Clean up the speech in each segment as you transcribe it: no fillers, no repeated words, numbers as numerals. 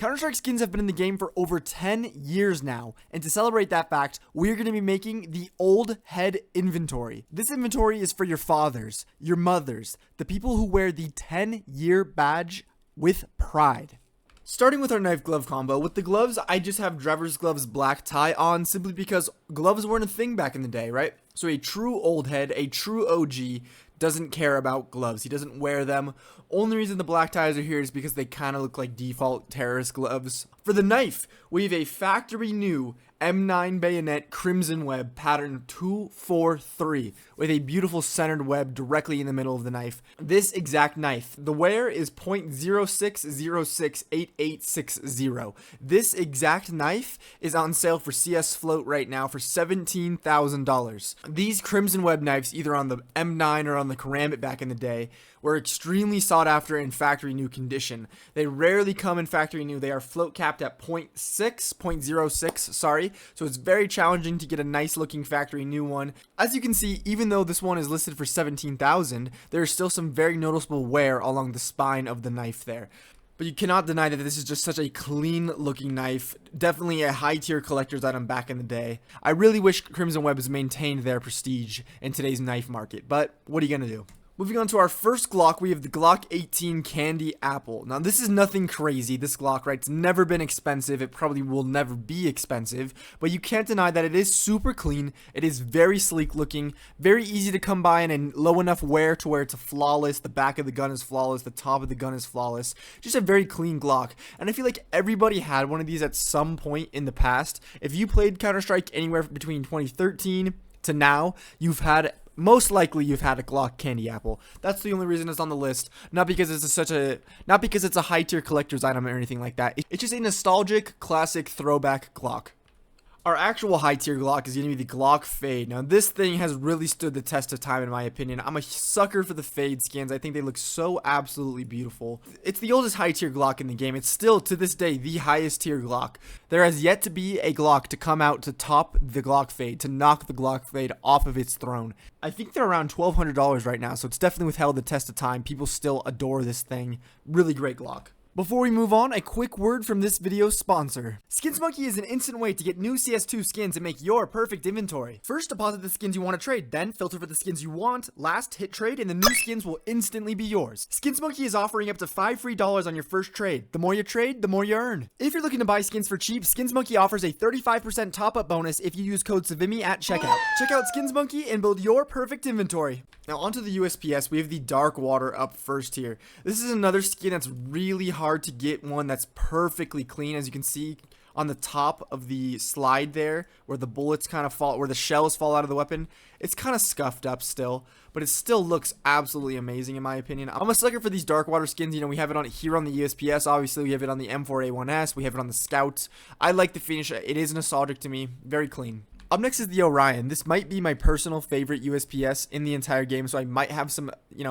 Counter-Strike skins have been in the game for over 10 years now, and to celebrate that fact, we're going to be making the old head inventory. This inventory is for your fathers, your mothers, the people who wear the 10-year badge with pride. Starting with our knife glove combo, with the gloves, I just have driver's gloves black tie on simply because gloves weren't a thing back in the day, right? So a true old head, a true OG, doesn't care about gloves. He doesn't wear them. Only reason the black ties are here is because they kind of look like default terrorist gloves. For the knife, we have a factory new M9 bayonet crimson web pattern 243 with a beautiful centered web directly in the middle of the knife. This exact knife, the wear is .06068860. This exact knife is on sale for CS Float right now for $17,000. These crimson web knives, either on the M9 or on the Karambit back in the day, were extremely sought after in factory new condition. They rarely come in factory new. They are float capped at 0.06, sorry. So it's very challenging to get a nice looking factory new one. As you can see, even though this one is listed for $17,000, there is still some very noticeable wear along the spine of the knife there. But you cannot deny that this is just such a clean looking knife. Definitely a high tier collector's item back in the day. I really wish Crimson Web has maintained their prestige in today's knife market, but what are you gonna do? Moving on to our first Glock, we have the Glock 18 Candy Apple. Now, this is nothing crazy. This Glock, right, it's never been expensive. It probably will never be expensive, but you can't deny that it is super clean. It is very sleek looking, very easy to come by, and low enough wear to where it's flawless. The back of the gun is flawless. The top of the gun is flawless. Just a very clean Glock. And I feel like everybody had one of these at some point in the past. If you played Counter-Strike anywhere between 2013 to now, most likely you've had a Glock Candy Apple. That's the only reason it's on the list. Not because it's a high tier collector's item or anything like that. It's just a nostalgic, classic throwback Glock. Our actual high tier Glock is going to be the Glock Fade. Now this thing has really stood the test of time in my opinion. I'm a sucker for the Fade skins. I think they look so absolutely beautiful. It's the oldest high tier Glock in the game. It's still to this day the highest tier Glock. There has yet to be a Glock to come out to top the Glock Fade, to knock the Glock Fade off of its throne. I think they're around $1,200 right now, so it's definitely withheld the test of time. People still adore this thing. Really great Glock. Before we move on, a quick word from this video's sponsor. SkinsMonkey is an instant way to get new CS2 skins and make your perfect inventory. First, deposit the skins you want to trade, then filter for the skins you want, last hit trade, and the new skins will instantly be yours. SkinsMonkey is offering up to $5 free on your first trade. The more you trade, the more you earn. If you're looking to buy skins for cheap, SkinsMonkey offers a 35% top-up bonus if you use code Savimi at checkout. Check out SkinsMonkey and build your perfect inventory. Now onto the USPS, we have the Dark Water up first here. This is another skin that's really hard to get one that's perfectly clean. As you can see on the top of the slide there, where the bullets kind of fall, where the shells fall out of the weapon, it's kind of scuffed up still, but it still looks absolutely amazing in my opinion. I'm a sucker for these Dark Water skins. You know, we have it on here on the USPS, obviously we have it on the M4A1S, we have it on the Scout. I like the finish. It is nostalgic to me, very clean. Up next is the Orion. This might be my personal favorite USPS in the entire game, so I might have some,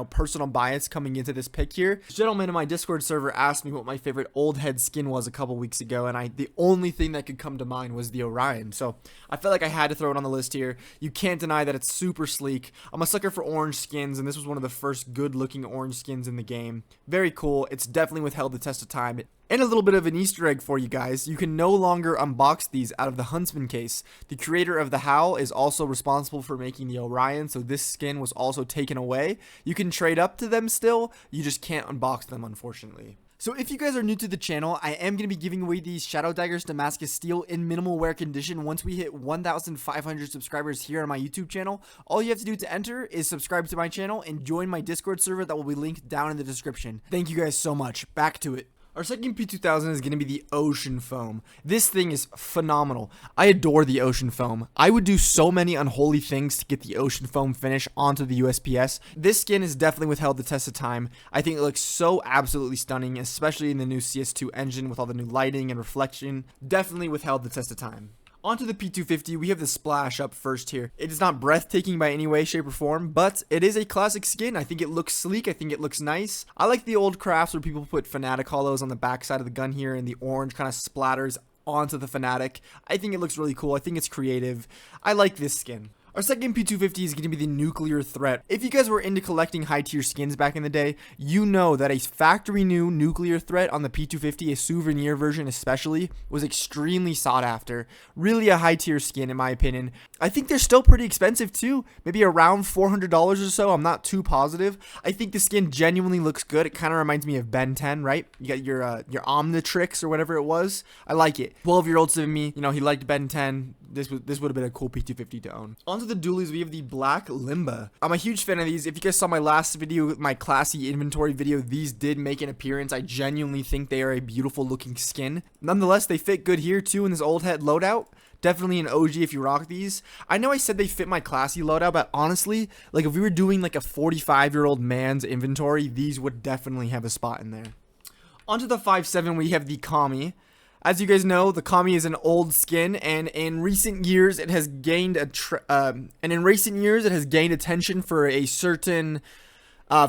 personal bias coming into this pick here. This gentleman in my Discord server asked me what my favorite old head skin was a couple weeks ago, and the only thing that could come to mind was the Orion, so I felt like I had to throw it on the list here. You can't deny that it's super sleek. I'm a sucker for orange skins, and this was one of the first good-looking orange skins in the game. Very cool. It's definitely withheld the test of time. And a little bit of an Easter egg for you guys. You can no longer unbox these out of the Huntsman case. The creator of the Howl is also responsible for making the Orion, so this skin was also taken away. You can trade up to them still, you just can't unbox them unfortunately. So if you guys are new to the channel, I am going to be giving away these Shadow Daggers Damascus Steel in minimal wear condition once we hit 1,500 subscribers here on my YouTube channel. All you have to do to enter is subscribe to my channel and join my Discord server that will be linked down in the description. Thank you guys so much. Back to it. Our second P2000 is going to be the Ocean Foam. This thing is phenomenal. I adore the Ocean Foam. I would do so many unholy things to get the Ocean Foam finish onto the USPS. This skin has definitely withheld the test of time. I think it looks so absolutely stunning, especially in the new CS2 engine with all the new lighting and reflection. Definitely withheld the test of time. Onto the P250, we have the Splash up first here. It is not breathtaking by any way, shape, or form, but it is a classic skin. I think it looks sleek. I think it looks nice. I like the old crafts where people put Fanatic hollows on the backside of the gun here, and the orange kind of splatters onto the Fanatic. I think it looks really cool. I think it's creative. I like this skin. Our second P250 is going to be the nuclear threat. If you guys were into collecting high tier skins back in the day, you know that a factory new nuclear threat on the P250, a souvenir version especially, was extremely sought after. Really a high tier skin in my opinion. I think they're still pretty expensive too, maybe around $400 or so. I'm not too positive. I think the skin genuinely looks good. It kind of reminds me of Ben 10, right? You got your Omnitrix or whatever it was. I like it. 12-year-old Sivmy, you know, he liked Ben 10. This would have been a cool P250 to own. Onto the dualies, we have the Black Limba. I'm a huge fan of these. If you guys saw my last video, my classy inventory video, these did make an appearance. I genuinely think they are a beautiful looking skin. Nonetheless, they fit good here too in this old head loadout. Definitely an OG if you rock these. I know I said they fit my classy loadout, but honestly, like if we were doing like a 45-year-old man's inventory, these would definitely have a spot in there. Onto the 5.7, we have the Kami. As you guys know, the Kami is an old skin, and in recent years it has gained attention for a certain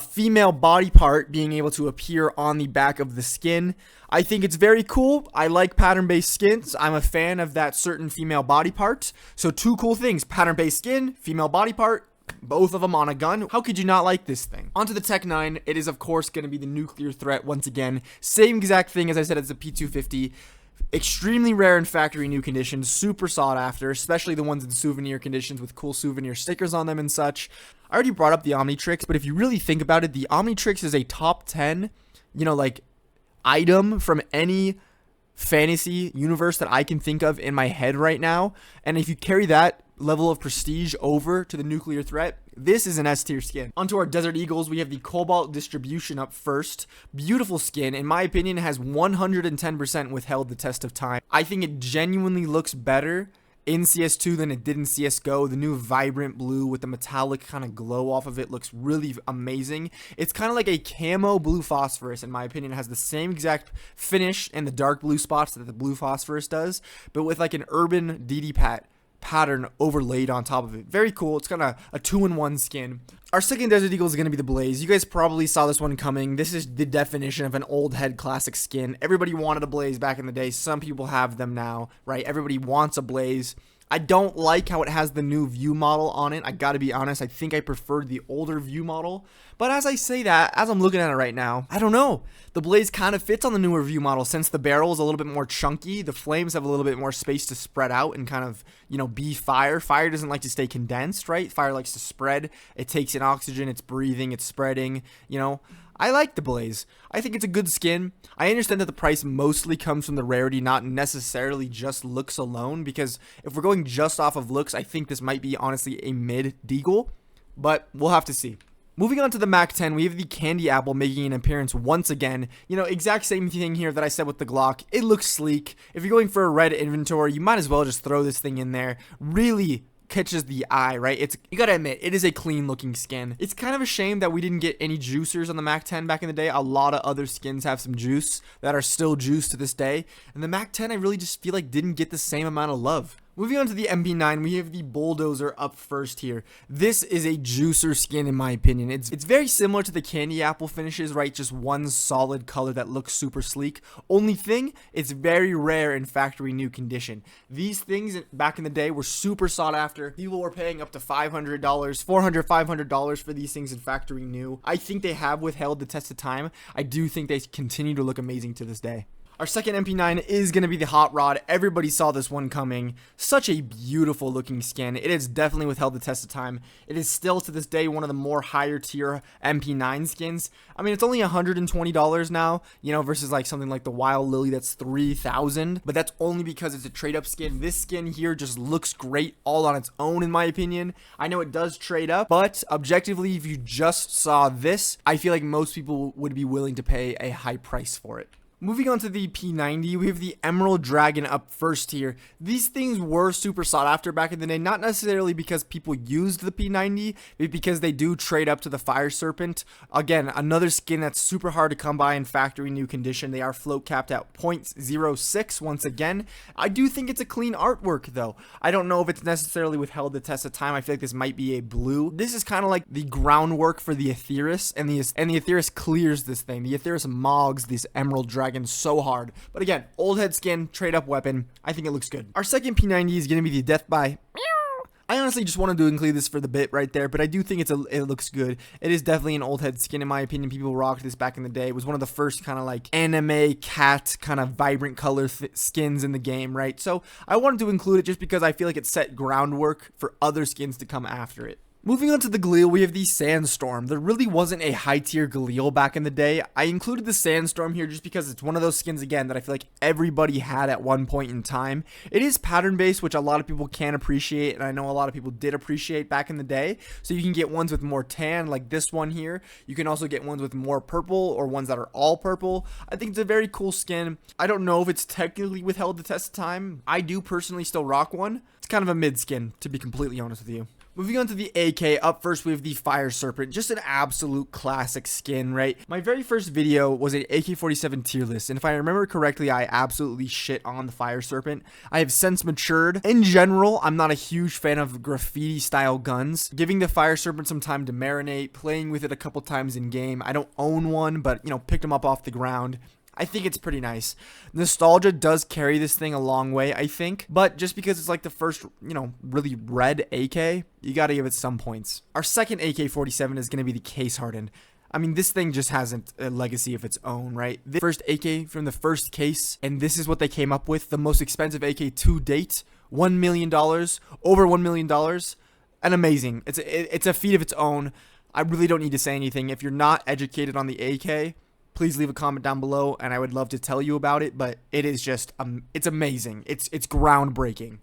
female body part being able to appear on the back of the skin. I think it's very cool. I like pattern-based skins. I'm a fan of that certain female body part. So two cool things: pattern-based skin, female body part. Both of them on a gun. How could you not like this thing? Onto the Tech 9. It is of course going to be the nuclear threat once again. Same exact thing as I said as the P250. Extremely rare in factory new conditions, super sought after, especially the ones in souvenir conditions with cool souvenir stickers on them and such. I already brought up the Omnitrix, but if you really think about it, the Omnitrix is a top 10, you know, like item from any fantasy universe that I can think of in my head right now. And if you carry that level of prestige over to the nuclear threat, this is an S tier skin. Onto our Desert Eagles, we have the Cobalt Distribution up first. Beautiful skin. In my opinion, it has 110% withheld the test of time. I think it genuinely looks better in CS2 than it did in CSGO. The new vibrant blue with the metallic kind of glow off of it looks really amazing. It's kind of like a camo blue phosphorus in my opinion. It has the same exact finish in the dark blue spots that the blue phosphorus does, but with like an urban DD pattern overlaid on top of it. Very cool. It's kind of a 2-in-1 skin. Our second Desert Eagle is going to be the Blaze. You guys probably saw this one coming. This is the definition of an old head classic skin. Everybody wanted a Blaze back in the day. Some people have them now, right? Everybody wants a Blaze. I don't like how it has the new view model on it. I gotta be honest, I think I preferred the older view model. But as I say that, as I'm looking at it right now, I don't know. The Blaze kind of fits on the newer view model since the barrel is a little bit more chunky. The flames have a little bit more space to spread out and kind of, you know, be fire. Fire doesn't like to stay condensed, right? Fire likes to spread. It takes in oxygen, it's breathing, it's spreading, you know. I like the Blaze. I think it's a good skin. I understand that the price mostly comes from the rarity, not necessarily just looks alone, because if we're going just off of looks, I think this might be honestly a mid-deagle, but we'll have to see. Moving on to the Mac 10, we have the Candy Apple making an appearance once again. You know, exact same thing here that I said with the Glock. It looks sleek. If you're going for a red inventory, you might as well just throw this thing in there. Really catches the eye, right? You gotta admit, it is a clean looking skin. It's kind of a shame that we didn't get any juicers on the Mac 10 back in the day. A lot of other skins have some juice that are still juice to this day, and the Mac 10 I really just feel like didn't get the same amount of love. Moving on to the MP9, we have the Bulldozer up first here. This is a juicer skin in my opinion. It's very similar to the Candy Apple finishes, right? Just one solid color that looks super sleek. Only thing, it's very rare in factory new condition. These things back in the day were super sought after. People were paying up to $500, $500 for these things in factory new. I think they have withheld the test of time. I do think they continue to look amazing to this day. Our second MP9 is going to be the Hot Rod. Everybody saw this one coming. Such a beautiful looking skin. It has definitely withheld the test of time. It is still to this day one of the more higher tier MP9 skins. I mean, it's only $120 now, you know, versus like something like the Wild Lily that's $3,000. But that's only because it's a trade up skin. This skin here just looks great all on its own in my opinion. I know it does trade up, but objectively, if you just saw this, I feel like most people would be willing to pay a high price for it. Moving on to the P90, we have the Emerald Dragon up first here. These things were super sought after back in the day, not necessarily because people used the P90, but because they do trade up to the Fire Serpent. Again, another skin that's super hard to come by in factory new condition. They are float capped at 0.06 once again. I do think it's a clean artwork though. I don't know if it's necessarily withheld the test of time. I feel like this might be a blue. This is kind of like the groundwork for the Aetheris, and the Aetheris clears this thing. The Aetheris mogs this Emerald Dragon so hard. But again, old head skin, trade up weapon. I think it looks good. Our second P90 is going to be the Death by I honestly just wanted to include this for the bit right there, but I do think it looks good. It is definitely an old head skin in my opinion. People rocked this back in the day. It was one of the first kind of like anime cat kind of vibrant color skins in the game, right? So I wanted to include it just because I feel like it set groundwork for other skins to come after it. Moving on to the Galil, we have the Sandstorm. There really wasn't a high tier Galil back in the day. I included the Sandstorm here just because it's one of those skins, again, that I feel like everybody had at one point in time. It is pattern based, which a lot of people can appreciate, and I know a lot of people did appreciate back in the day. So you can get ones with more tan, like this one here. You can also get ones with more purple, or ones that are all purple. I think it's a very cool skin. I don't know if it's technically withheld the test of time. I do personally still rock one. It's kind of a mid skin, to be completely honest with you. Moving on to the AK, up first we have the Fire Serpent, just an absolute classic skin, right? My very first video was an AK-47 tier list, and if I remember correctly, I absolutely shit on the Fire Serpent. I have since matured. In general, I'm not a huge fan of graffiti style guns. Giving the Fire Serpent some time to marinate, playing with it a couple times in game. I don't own one, but picked them up off the ground. I think it's pretty nice. Nostalgia does carry this thing a long way, I think. But just because it's like the first, really red AK, you gotta give it some points. Our second AK-47 is gonna be the Case Hardened. I mean, this thing just hasn't a legacy of its own, right? The first AK from the first case, and this is what they came up with. The most expensive AK to date. $1 million. Over $1 million. And amazing. It's a feat of its own. I really don't need to say anything. If you're not educated on the AK, please leave a comment down below, and I would love to tell you about it, but it is just, it's amazing. It's groundbreaking.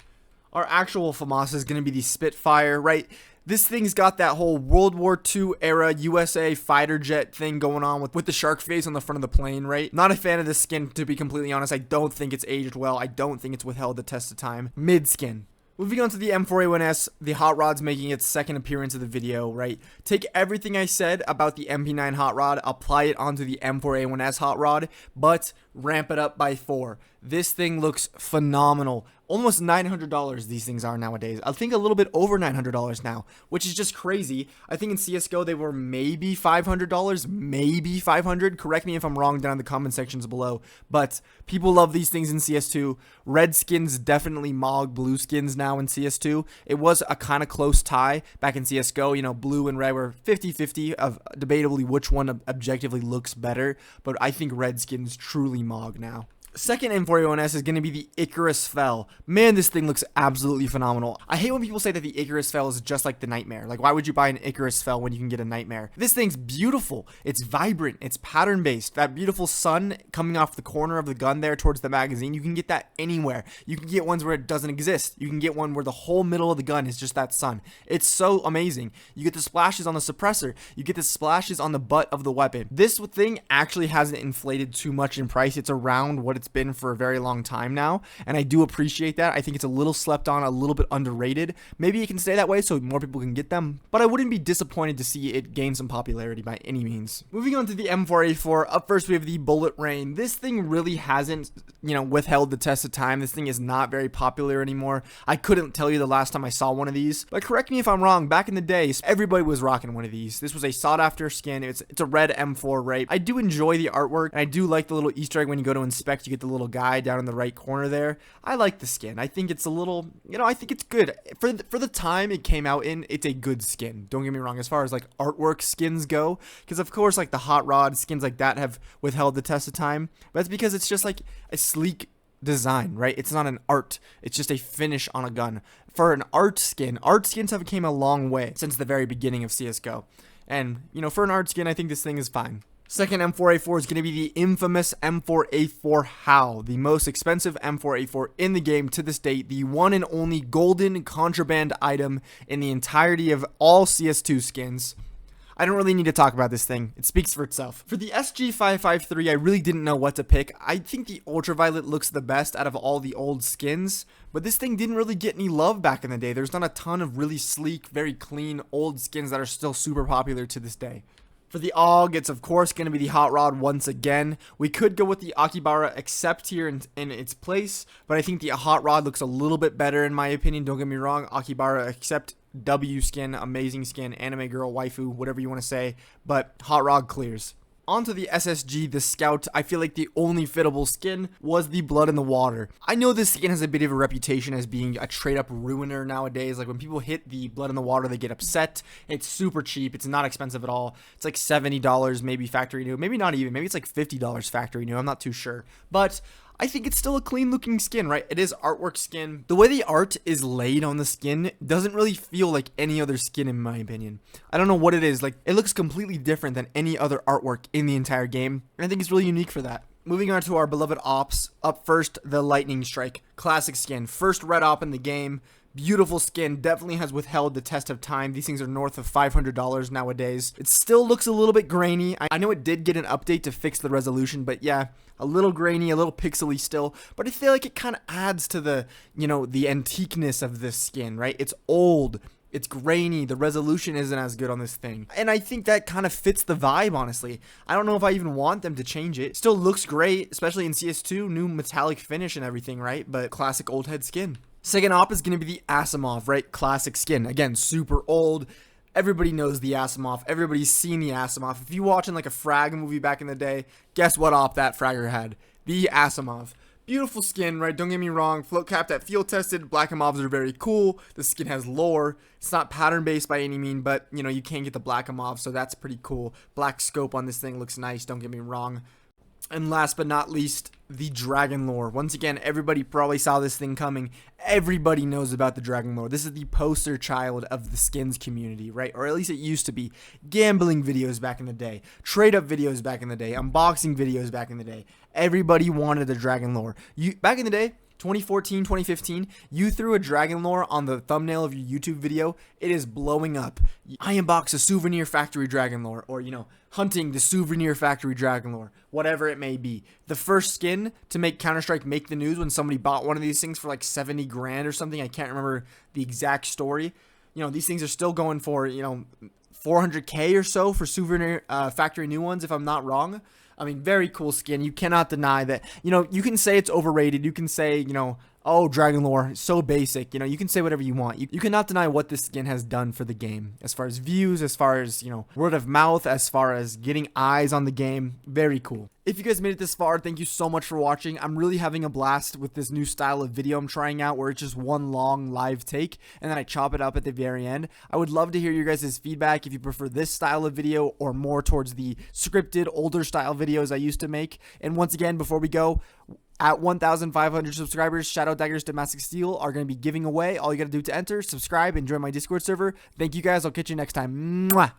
Our actual FAMAS is going to be the Spitfire, right? This thing's got that whole World War II era USA fighter jet thing going on with the shark face on the front of the plane, right? Not a fan of this skin, to be completely honest. I don't think it's aged well. I don't think it's withheld the test of time. Mid skin. Moving on to the M4A1S, the hot rod's making its second appearance of the video, right? Take everything I said about the MP9 hot rod, apply it onto the M4A1S hot rod, but ramp it up by 4. This thing looks phenomenal. Almost $900 these things are nowadays. I think a little bit over $900 now, which is just crazy. I think in CSGO they were maybe $500, maybe $500. Correct me if I'm wrong down in the comment sections below. But people love these things in CS2. Red skins definitely mog blue skins now in CS2. It was a kind of close tie back in CSGO. Blue and red were 50-50 of debatably which one objectively looks better. But I think red skins truly mog now. Second M4A1S is going to be the Icarus Fell. Man, this thing looks absolutely phenomenal. I hate when people say that the Icarus Fell is just like the Nightmare. Like, why would you buy an Icarus Fell when you can get a Nightmare? This thing's beautiful. It's vibrant. It's pattern-based. That beautiful sun coming off the corner of the gun there towards the magazine, you can get that anywhere. You can get ones where it doesn't exist. You can get one where the whole middle of the gun is just that sun. It's so amazing. You get the splashes on the suppressor. You get the splashes on the butt of the weapon. This thing actually hasn't inflated too much in price. It's around what it's been for a very long time now, and I do appreciate that. I think it's a little slept on, a little bit underrated. Maybe it can stay that way so more people can get them, but I wouldn't be disappointed to see it gain some popularity by any means. Moving on to the M4A4, up first we have the Bullet Rain. This thing really hasn't, withheld the test of time. This thing is not very popular anymore. I couldn't tell you the last time I saw one of these, but correct me if I'm wrong. Back in the day, everybody was rocking one of these. This was a sought after skin. It's a red M4, right? I do enjoy the artwork, and I do like the little Easter egg when you go to inspect. You get the little guy down in the right corner there. I like the skin. I think it's a little, I think it's good for the time it came out in. It's a good skin, don't get me wrong, as far as like artwork skins go, because of course like the hot rod skins like that have withheld the test of time, but it's because it's just like a sleek design, right? It's not an art, it's just a finish on a gun. For an art skins have came a long way since the very beginning of CSGO, and for an art skin I think this thing is fine. Second M4A4 is going to be the infamous M4A4 HOW, the most expensive M4A4 in the game to this date, the one and only golden contraband item in the entirety of all CS2 skins. I don't really need to talk about this thing. It speaks for itself. For the SG553, I really didn't know what to pick. I think the Ultraviolet looks the best out of all the old skins, but this thing didn't really get any love back in the day. There's not a ton of really sleek, very clean old skins that are still super popular to this day. For the AUG, it's of course going to be the hot rod once again. We could go with the Akibara Accept here in its place, but I think the hot rod looks a little bit better in my opinion. Don't get me wrong, Akibara Accept W skin, amazing skin, anime girl, waifu, whatever you want to say, but hot rod clears. Onto the SSG, the Scout. I feel like the only fittable skin was the Blood in the Water. I know this skin has a bit of a reputation as being a trade up ruiner nowadays. Like when people hit the Blood in the Water, they get upset. It's super cheap. It's not expensive at all. It's like $70 maybe factory new. Maybe not even. Maybe it's like $50 factory new. I'm not too sure. But I think it's still a clean looking skin, right? It is artwork skin. The way the art is laid on the skin doesn't really feel like any other skin in my opinion. I don't know what it is. Like it looks completely different than any other artwork in the entire game. And I think it's really unique for that. Moving on to our beloved ops. Up first, the Lightning Strike. Classic skin. First red op in the game. Beautiful skin, definitely has withheld the test of time. These things are north of $500 nowadays. It still looks a little bit grainy. I know it did get an update to fix the resolution, but yeah, a little grainy, a little pixely still. But I feel like it kind of adds to the, the antiqueness of this skin, right? It's old. It's grainy. The resolution isn't as good on this thing. And I think that kind of fits the vibe, honestly. I don't know if I even want them to change it. Still looks great, especially in CS2. New metallic finish and everything, right? But classic old head skin. Second op is going to be the Asimov, right? Classic skin. Again, super old. Everybody knows the Asimov. Everybody's seen the Asimov. If you watching like a frag movie back in the day, guess what op that fragger had? The Asimov. Beautiful skin, right? Don't get me wrong. Float capped at field tested. Black Amovs are very cool. The skin has lore. It's not pattern based by any mean, but you can get the Black Amov, so that's pretty cool. Black scope on this thing looks nice. Don't get me wrong. And last but not least, the Dragon Lore. Once again, everybody probably saw this thing coming. Everybody knows about the Dragon Lore. This is the poster child of the skins community, right? Or at least it used to be. Gambling videos back in the day. Trade-up videos back in the day. Unboxing videos back in the day. Everybody wanted the Dragon Lore. Back in the day, 2014, 2015, you threw a Dragon Lore on the thumbnail of your YouTube video, it is blowing up. I unbox a souvenir factory Dragon Lore, or hunting the souvenir factory Dragon Lore, whatever it may be. The first skin to make Counter-Strike make the news when somebody bought one of these things for like 70 grand or something. I can't remember the exact story. These things are still going for, 400K or so for souvenir factory new ones, if I'm not wrong. I mean, very cool skin. You cannot deny that. You can say it's overrated. You can say, oh, Dragon Lore, so basic. You can say whatever you want. You cannot deny what this skin has done for the game. As far as views, as far as, word of mouth, as far as getting eyes on the game. Very cool. If you guys made it this far, thank you so much for watching. I'm really having a blast with this new style of video I'm trying out where it's just one long live take and then I chop it up at the very end. I would love to hear your guys' feedback if you prefer this style of video or more towards the scripted, older style videos I used to make. And once again, before we go, at 1,500 subscribers, Shadow Daggers Domestic Steel are going to be giving away. All you got to do to enter, subscribe, and join my Discord server. Thank you guys. I'll catch you next time. Mwah!